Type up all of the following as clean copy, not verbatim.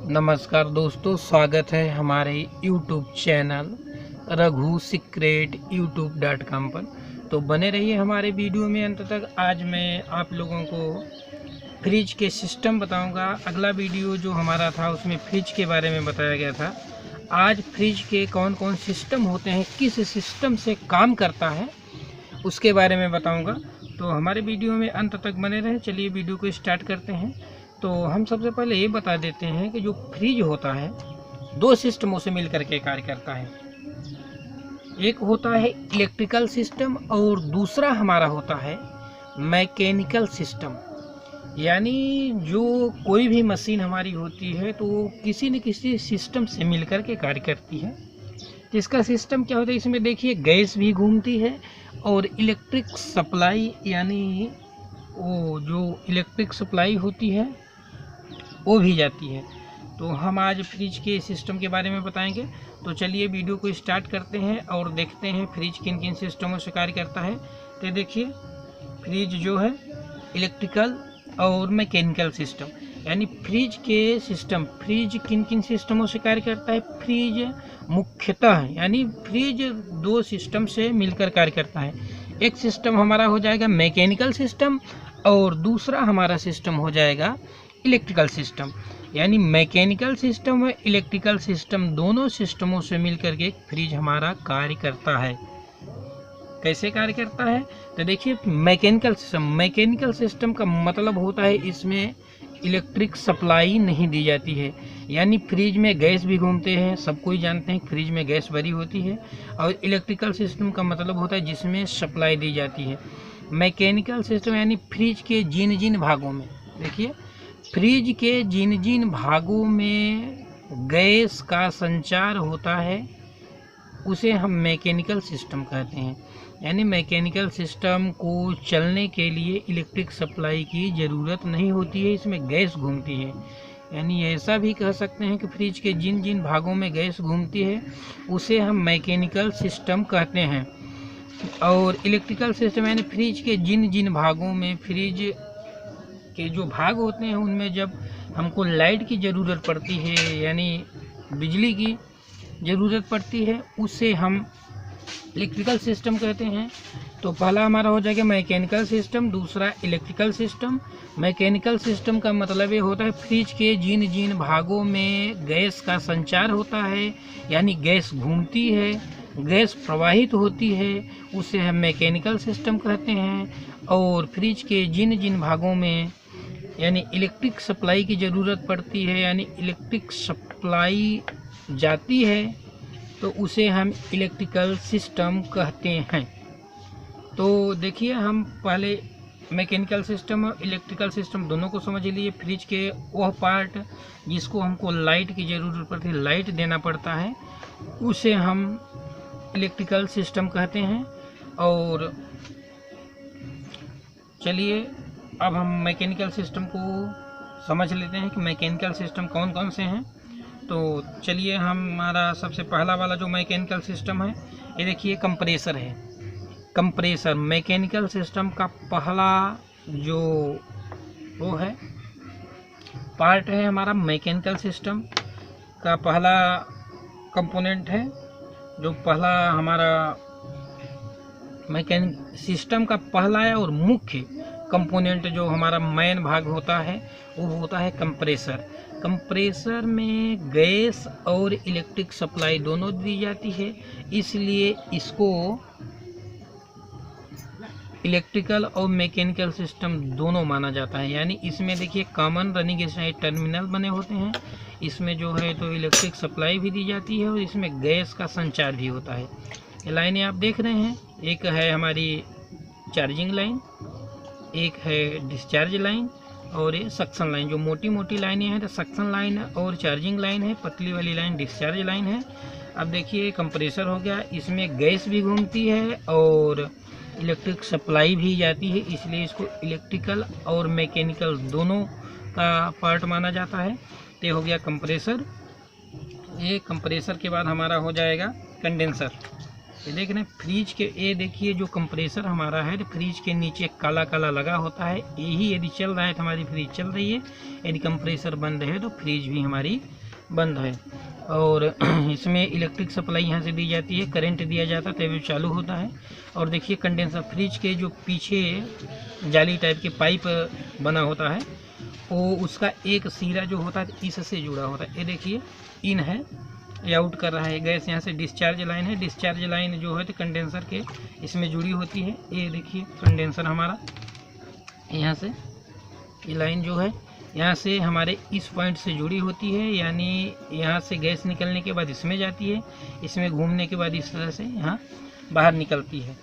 नमस्कार दोस्तों, स्वागत है हमारे YouTube channel Raghu secret youtube.com पर। तो बने रहिए हमारे वीडियो में अंत तक। आज मैं आप लोगों को फ्रिज के सिस्टम बताऊंगा। अगला वीडियो जो हमारा था उसमें फ्रिज के बारे में बताया गया था। आज फ्रिज के कौन कौन सिस्टम होते हैं, किस सिस्टम से काम करता है, उसके बारे में बताऊँगा। तो हमारे वीडियो में अंत तक बने रहें। चलिए वीडियो को स्टार्ट करते हैं। तो हम सबसे पहले ये बता देते हैं कि जो फ्रिज होता है दो सिस्टमों से मिलकर के कार्य करता है। एक होता है इलेक्ट्रिकल सिस्टम और दूसरा हमारा होता है मैकेनिकल सिस्टम। यानी जो कोई भी मशीन हमारी होती है तो वो किसी न किसी सिस्टम से मिलकर के कार्य करती है। इसका सिस्टम क्या होता है, इसमें देखिए गैस भी घूमती है और इलेक्ट्रिक सप्लाई, यानी वो जो इलेक्ट्रिक सप्लाई होती है वो भी जाती है। तो हम आज फ्रिज के सिस्टम के बारे में बताएंगे। तो चलिए वीडियो को स्टार्ट करते हैं और देखते हैं फ्रिज किन किन सिस्टमों से कार्य करता है। तो देखिए फ्रिज जो है इलेक्ट्रिकल और मैकेनिकल सिस्टम, यानी फ्रिज के सिस्टम, फ्रिज किन किन सिस्टमों से कार्य करता है। फ्रिज मुख्यतः यानी फ्रिज दो सिस्टम से मिलकर कार्य करता है। एक सिस्टम हमारा हो जाएगा मैकेनिकल सिस्टम और दूसरा हमारा सिस्टम हो जाएगा इलेक्ट्रिकल सिस्टम। यानी मैकेनिकल सिस्टम और इलेक्ट्रिकल सिस्टम दोनों सिस्टमों से मिलकर के फ्रिज हमारा कार्य करता है। कैसे कार्य करता है तो देखिए मैकेनिकल सिस्टम का मतलब होता है इसमें इलेक्ट्रिक सप्लाई नहीं दी जाती है। यानी फ्रिज में गैस भी घूमते हैं, सब कोई जानते हैं फ्रिज में गैस भरी होती है। और इलेक्ट्रिकल सिस्टम का मतलब होता है जिसमें सप्लाई दी जाती है। मैकेनिकल सिस्टम यानी फ्रिज के जिन जिन भागों में, देखिए फ्रिज के जिन जिन भागों में गैस का संचार होता है उसे हम मैकेनिकल सिस्टम कहते हैं। यानी मैकेनिकल सिस्टम को चलने के लिए इलेक्ट्रिक सप्लाई की ज़रूरत नहीं होती है, इसमें गैस घूमती है। यानी ऐसा भी कह सकते हैं कि फ्रिज के जिन जिन भागों में गैस घूमती है उसे हम मैकेनिकल सिस्टम कहते हैं। और इलेक्ट्रिकल सिस्टम यानी फ्रिज के जिन जिन भागों में, फ्रिज के जो भाग होते हैं उनमें जब हमको लाइट की ज़रूरत पड़ती है, यानी बिजली की ज़रूरत पड़ती है, उसे हम इलेक्ट्रिकल सिस्टम कहते हैं। तो पहला हमारा हो जाएगा मैकेनिकल सिस्टम, दूसरा इलेक्ट्रिकल सिस्टम। मैकेनिकल सिस्टम का मतलब ये होता है फ्रिज के जिन जिन भागों में गैस का संचार होता है, यानी गैस घूमती है, गैस प्रवाहित होती है, उसे हम मैकेनिकल सिस्टम कहते हैं। और फ्रिज के जिन जिन भागों में यानी इलेक्ट्रिक सप्लाई की ज़रूरत पड़ती है, यानी इलेक्ट्रिक सप्लाई जाती है, तो उसे हम इलेक्ट्रिकल सिस्टम कहते हैं। तो देखिए हम पहले मैकेनिकल सिस्टम और इलेक्ट्रिकल सिस्टम दोनों को समझ लिए। फ्रिज के वह पार्ट जिसको हमको लाइट की ज़रूरत पड़ती है, लाइट देना पड़ता है, उसे हम इलेक्ट्रिकल सिस्टम कहते हैं। और चलिए अब हम मैकेनिकल सिस्टम को समझ लेते हैं कि मैकेनिकल सिस्टम कौन कौन से हैं। तो चलिए हमारा सबसे पहला वाला जो मैकेनिकल सिस्टम है, ये देखिए कंप्रेसर है। कंप्रेसर मैकेनिकल सिस्टम का पहला जो वो है पार्ट है, हमारा मैकेनिकल सिस्टम का पहला कंपोनेंट है। जो पहला हमारा मैकेनिक सिस्टम का पहला है और मुख्य कंपोनेंट जो हमारा मेन भाग होता है वो होता है कंप्रेसर। कंप्रेसर में गैस और इलेक्ट्रिक सप्लाई दोनों दी जाती है, इसलिए इसको इलेक्ट्रिकल और मैकेनिकल सिस्टम दोनों माना जाता है। यानी इसमें देखिए कॉमन रनिंग टर्मिनल बने होते हैं, इसमें जो है तो इलेक्ट्रिक सप्लाई भी दी जाती है और इसमें गैस का संचार भी होता है। ये लाइनें आप देख रहे हैं, एक है हमारी चार्जिंग लाइन, एक है डिस्चार्ज लाइन और ये सक्शन लाइन। जो मोटी मोटी लाइनें हैं तो सक्शन लाइन और चार्जिंग लाइन है, पतली वाली लाइन डिस्चार्ज लाइन है। अब देखिए कंप्रेसर हो गया, इसमें गैस भी घूमती है और इलेक्ट्रिक सप्लाई भी जाती है, इसलिए इसको इलेक्ट्रिकल और मैकेनिकल दोनों का पार्ट माना जाता है। ये हो गया कंप्रेसर। ये कंप्रेसर के बाद हमारा हो जाएगा कंडेंसर। ये देख रहे हैं फ्रिज के, ये देखिए जो कंप्रेसर हमारा है, फ्रिज के नीचे काला काला लगा होता है, यही यदि चल रहा है तो हमारी फ्रिज चल रही है, यदि कंप्रेसर बंद है तो फ्रिज भी हमारी बंद है। और इसमें इलेक्ट्रिक सप्लाई यहाँ से दी जाती है, करंट दिया जाता है तभी चालू होता है। और देखिए कंडेंसर, फ्रिज के जो पीछे जाली टाइप के पाइप बना होता है, वो उसका एक सिरा जो होता है इससे जुड़ा होता है। ये देखिए इन है, ये आउट कर रहा है गैस, यहाँ से डिस्चार्ज लाइन है, डिस्चार्ज लाइन जो है तो कंडेंसर के इसमें जुड़ी होती है। ये देखिए कंडेंसर हमारा यहाँ से, ये लाइन जो है यहाँ से हमारे इस पॉइंट से जुड़ी होती है, यानी यहाँ से गैस निकलने के बाद इसमें जाती है, इसमें घूमने के बाद इस तरह से यहाँ बाहर निकलती है।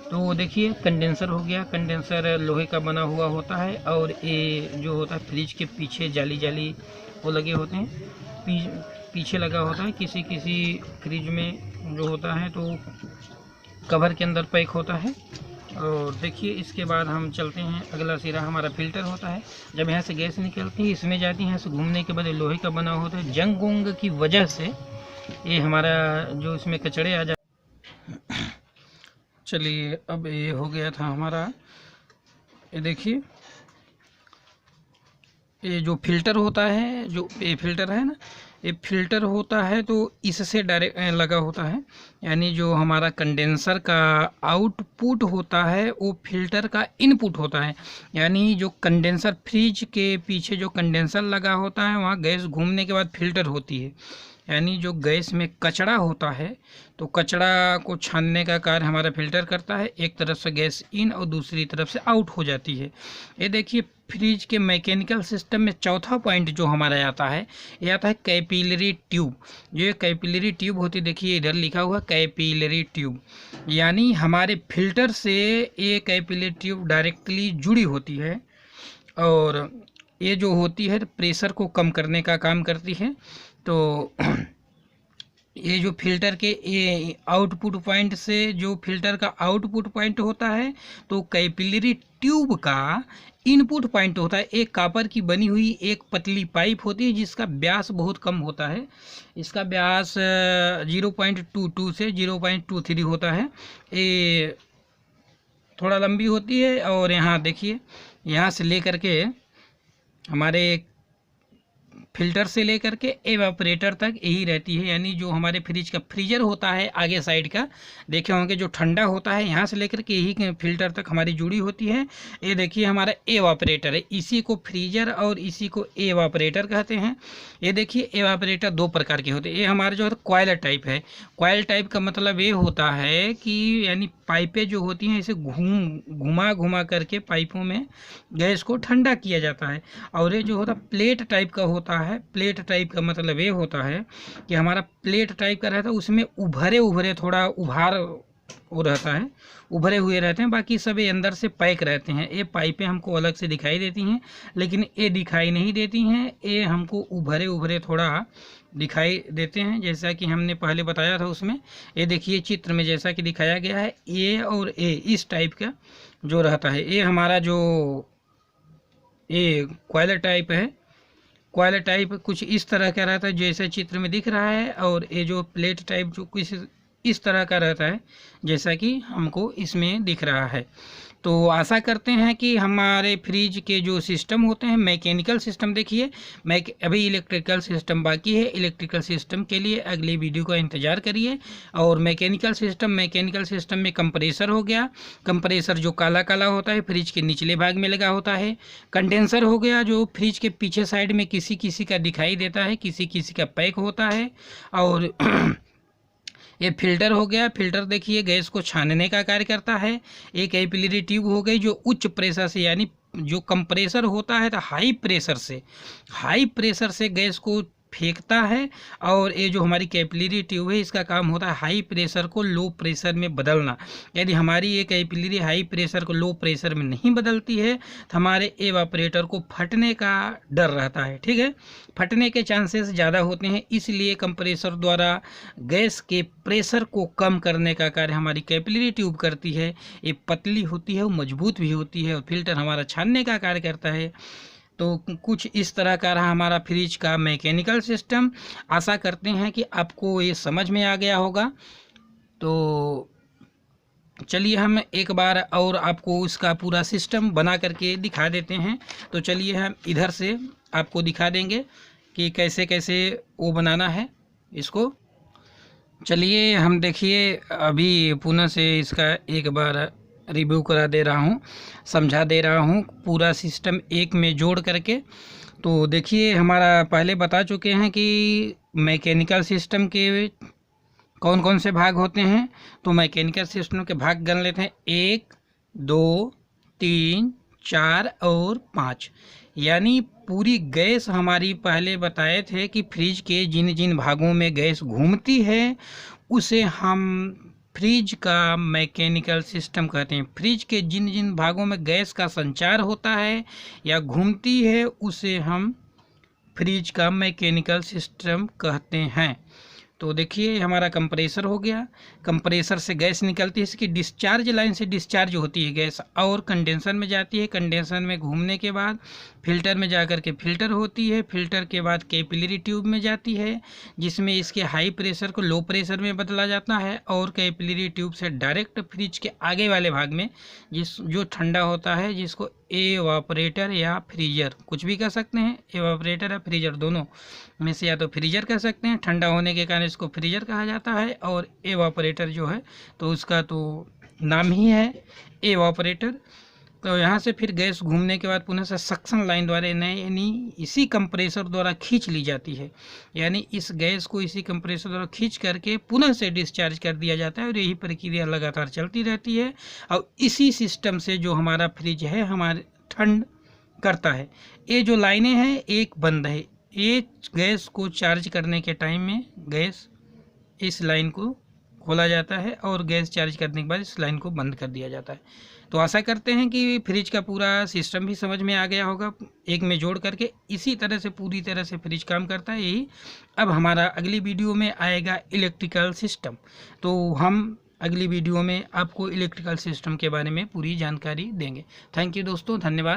तो देखिए कंडेंसर हो गया, कंडेंसर लोहे का बना हुआ होता है। और ये जो होता है फ्रिज के पीछे जाली जाली वो लगे होते हैं, पीछे लगा होता है, किसी किसी फ्रिज में जो होता है तो कवर के अंदर पैक होता है। और देखिए इसके बाद हम चलते हैं, अगला सिरा हमारा फिल्टर होता है। जब यहाँ से गैस निकलती है इसमें जाती है, यहाँ से घूमने के बाद लोहे का बना होता है, जंग उंग की वजह से ये हमारा जो इसमें कचड़े आ जाते। चलिए अब ये हो गया था हमारा, ये देखिए ये जो फिल्टर होता है, जो ये फिल्टर है ना, ये फिल्टर होता है तो इससे डायरेक्ट लगा होता है, यानी जो हमारा कंडेंसर का आउटपुट होता है वो फिल्टर का इनपुट होता है। यानी जो कंडेंसर, फ्रिज के पीछे जो कंडेंसर लगा होता है वहाँ गैस घूमने के बाद फिल्टर होती है, यानी जो गैस में कचरा होता है तो कचरा को छानने का कार्य हमारा फिल्टर करता है। एक तरफ से गैस इन और दूसरी तरफ से आउट हो जाती है। ये देखिए फ्रिज के मैकेनिकल सिस्टम में चौथा पॉइंट जो हमारा आता है, ये आता है कैपिलरी ट्यूब। ये कैपिलरी ट्यूब होती है, देखिए इधर लिखा हुआ कैपिलरी ट्यूब, यानी हमारे फिल्टर से ये कैपिलरी ट्यूब डायरेक्टली जुड़ी होती है। और ये जो होती है प्रेशर को कम करने का काम करती है। तो ये जो फिल्टर के ये आउटपुट पॉइंट से, जो फिल्टर का आउटपुट पॉइंट होता है तो कैपिलरी ट्यूब का इनपुट पॉइंट होता है। एक कापर की बनी हुई एक पतली पाइप होती है जिसका व्यास बहुत कम होता है, इसका व्यास 0.22 से 0.23 होता है, ये थोड़ा लंबी होती है। और यहाँ देखिए यहाँ से लेकर के हमारे फिल्टर से लेकर के एवापोरेटर तक यही रहती है, यानी जो हमारे फ्रिज का फ्रीजर होता है आगे साइड का, देखे होंगे जो ठंडा होता है, यहाँ से लेकर के यही फिल्टर तक हमारी जुड़ी होती है। ये देखिए हमारा एवापोरेटर है, इसी को फ्रीजर और इसी को एवापोरेटर कहते हैं। ये देखिए एवापोरेटर दो प्रकार के होते हैं। ये हमारा जो है कॉइल टाइप है। कॉइल टाइप का मतलब ये होता है कि यानी पाइपें जो होती हैं इसे घुमा घुमा करके पाइपों में गैस को ठंडा किया जाता है। और ये जो होता प्लेट टाइप का होता है, प्लेट टाइप का मतलब ये होता है कि हमारा प्लेट टाइप का रहता है, उसमें उभरे उभरे थोड़ा उभार वो रहता है, उभरे हुए रहते हैं, बाकी सब ये अंदर से पैक रहते हैं। ये पाइपें हमको अलग से दिखाई देती हैं, लेकिन ये दिखाई नहीं देती हैं, ये हमको उभरे उभरे थोड़ा दिखाई देते हैं, जैसा कि हमने पहले बताया था उसमें। ये देखिए चित्र में जैसा कि दिखाया गया है, ए और ए इस टाइप का जो रहता है, ये हमारा जो ये कॉइल टाइप है, कॉइल टाइप कुछ इस तरह का रहता है जैसे चित्र में दिख रहा है। और ये जो प्लेट टाइप जो कुछ इस तरह का रहता है जैसा कि हमको इसमें दिख रहा है। तो आशा करते हैं कि हमारे फ्रिज के जो सिस्टम होते हैं, मैकेनिकल सिस्टम, देखिए अभी इलेक्ट्रिकल सिस्टम बाकी है। इलेक्ट्रिकल सिस्टम के लिए अगली वीडियो का इंतज़ार करिए। और मैकेनिकल सिस्टम में कंप्रेसर हो गया, कंप्रेसर जो काला काला होता है फ्रिज के निचले भाग में लगा होता है। कंडेंसर हो गया जो फ्रिज के पीछे साइड में किसी किसी का दिखाई देता है, किसी किसी का पैक होता है। और ये फिल्टर हो गया, फिल्टर देखिए गैस को छानने का कार्य करता है। एक कैपिलरी ट्यूब हो गई जो उच्च प्रेशर से, यानी जो कंप्रेसर होता है तो हाई प्रेशर से गैस को फेंकता है। और ये जो हमारी कैपिलरी ट्यूब है इसका काम होता है हाई प्रेशर को लो प्रेशर में बदलना। यदि हमारी ये कैपिलरी हाई प्रेशर को लो प्रेशर में नहीं बदलती है तो हमारे एवापोरेटर को फटने का डर रहता है, ठीक है, फटने के चांसेस ज़्यादा होते हैं। इसलिए कंप्रेसर द्वारा गैस के प्रेशर को कम करने का कार्य हमारी कैपिलरी ट्यूब करती है। ये पतली होती है, वो मजबूत भी होती है, और फिल्टर हमारा छानने का कार्य करता है। तो कुछ इस तरह का रहा हमारा फ्रिज का मैकेनिकल सिस्टम। आशा करते हैं कि आपको ये समझ में आ गया होगा। तो चलिए हम एक बार और आपको इसका पूरा सिस्टम बना करके दिखा देते हैं। तो चलिए हम इधर से आपको दिखा देंगे कि कैसे कैसे वो बनाना है इसको। चलिए हम देखिए अभी पुनः से इसका एक बार रिव्यू करा दे रहा हूँ, समझा दे रहा हूँ पूरा सिस्टम एक में जोड़ करके। तो देखिए हमारा पहले बता चुके हैं कि मैकेनिकल सिस्टम के कौन कौन से भाग होते हैं। तो मैकेनिकल सिस्टम के भाग गन लेते हैं 1, 2, 3, 4 और 5। यानी पूरी गैस हमारी पहले बताए थे कि फ्रिज के जिन जिन भागों में गैस घूमती है उसे हम फ्रिज का मैकेनिकल सिस्टम कहते हैं। फ्रिज के जिन जिन भागों में गैस का संचार होता है या घूमती है उसे हम फ्रिज का मैकेनिकल सिस्टम कहते हैं। तो देखिए हमारा कंप्रेसर हो गया, कंप्रेसर से गैस निकलती है, इसकी डिस्चार्ज लाइन से डिस्चार्ज होती है गैस और कंडेंसर में जाती है। कंडेंसर में घूमने के बाद फिल्टर में जाकर के फिल्टर होती है, फिल्टर के बाद कैपिलरी ट्यूब में जाती है जिसमें इसके हाई प्रेशर को लो प्रेशर में बदला जाता है और कैपिलरी ट्यूब से डायरेक्ट फ्रिज के आगे वाले भाग में जो ठंडा होता है जिसको एवापोरेटर या फ्रीजर कुछ भी कह सकते हैं, एवापोरेटर या फ्रीजर दोनों में से या तो फ्रीजर कह सकते हैं, ठंडा होने के कारण इसको फ्रीजर कहा जाता है, और एवापोरेटर जो है तो उसका तो नाम ही है एवापोरेटर। तो यहाँ से फिर गैस घूमने के बाद पुनः से सक्शन लाइन द्वारा यानी इसी कंप्रेसर द्वारा खींच ली जाती है, यानी इस गैस को इसी कंप्रेसर द्वारा खींच करके पुनः से डिस्चार्ज कर दिया जाता है और यही प्रक्रिया लगातार चलती रहती है। और इसी सिस्टम से जो हमारा फ्रिज है हमारे ठंड करता है। ये जो लाइनें हैं एक बंद है, ये गैस को चार्ज करने के टाइम में गैस इस लाइन को खोला जाता है और गैस चार्ज करने के बाद इस लाइन को बंद कर दिया जाता है। तो आशा करते हैं कि फ्रिज का पूरा सिस्टम भी समझ में आ गया होगा एक में जोड़ करके। इसी तरह से पूरी तरह से फ्रिज काम करता है यही। अब हमारा अगली वीडियो में आएगा इलेक्ट्रिकल सिस्टम, तो हम अगली वीडियो में आपको इलेक्ट्रिकल सिस्टम के बारे में पूरी जानकारी देंगे। थैंक यू दोस्तों, धन्यवाद।